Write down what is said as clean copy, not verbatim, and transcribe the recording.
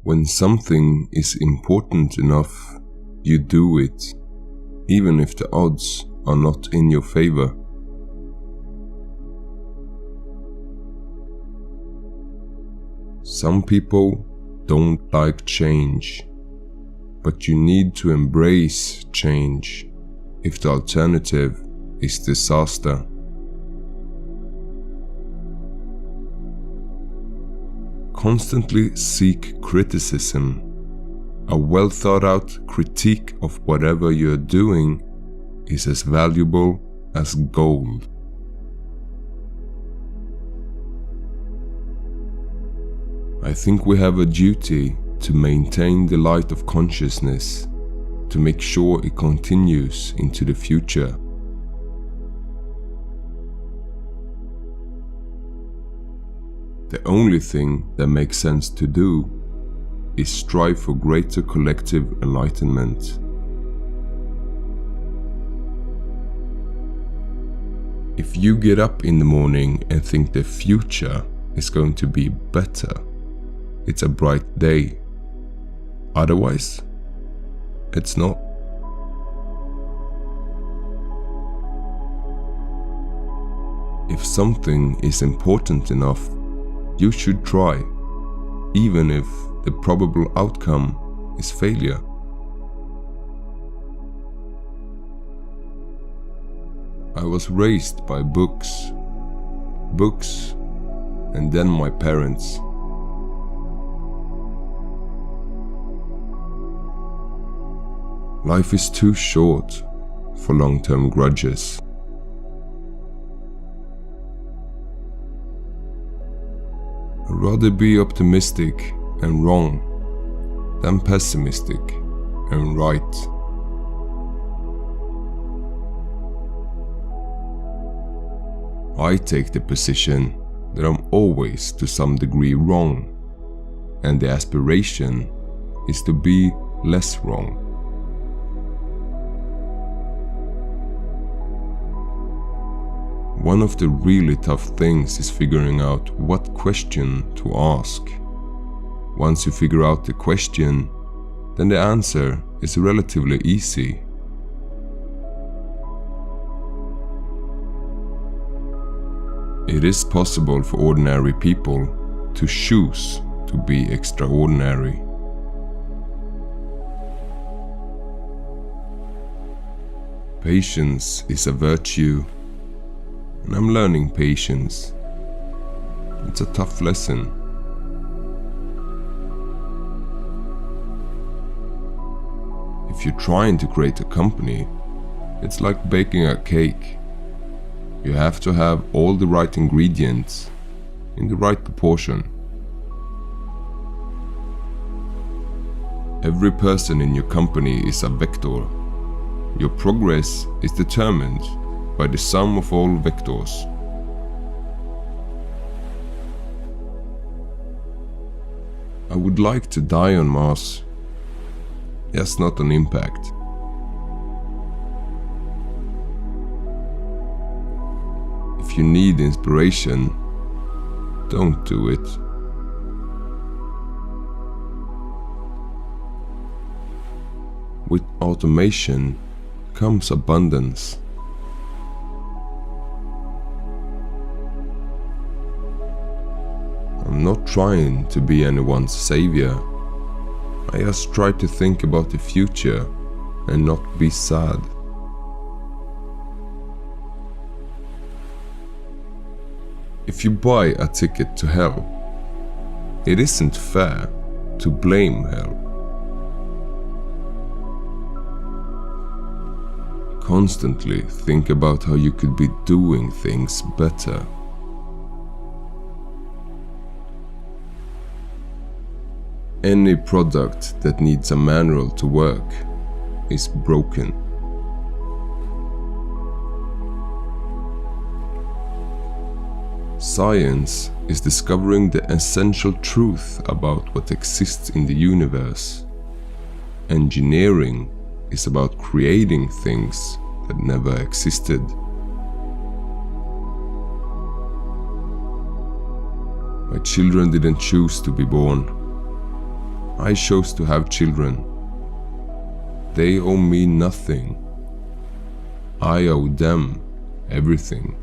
When something is important enough, you do it, even if the odds are not in your favor. Some people don't like change, but you need to embrace change if the alternative is disaster. Constantly seek criticism. A well thought out critique of whatever you're doing is as valuable as gold. I think we have a duty to maintain the light of consciousness, to make sure it continues into the future. The only thing that makes sense to do is strive for greater collective enlightenment. If you get up in the morning and think the future is going to be better, it's a bright day. Otherwise, it's not. If something is important enough, you should try, even if the probable outcome is failure. I was raised by books, and then my parents. Life is too short for long-term grudges. I'd rather be optimistic and wrong than pessimistic and right. I take the position that I'm always to some degree wrong, and the aspiration is to be less wrong. One of the really tough things is figuring out what question to ask. Once you figure out the question, then the answer is relatively easy. It is possible for ordinary people to choose to be extraordinary. Patience is a virtue, and I'm learning patience. It's a tough lesson. If you're trying to create a company, it's like baking a cake. You have to have all the right ingredients in the right proportion. Every person in your company is a vector. Your progress is determined by the sum of all vectors. I would like to die on Mars. Yes, not on impact. If you need inspiration, don't do it. With automation comes abundance. I'm not trying to be anyone's savior. I just try to think about the future and not be sad. If you buy a ticket to hell, it isn't fair to blame hell. Constantly think about how you could be doing things better. Any product that needs a manual to work is broken. Science is discovering the essential truth about what exists in the universe. Engineering is about creating things that never existed. My children didn't choose to be born. I chose to have children. They owe me nothing. I owe them everything.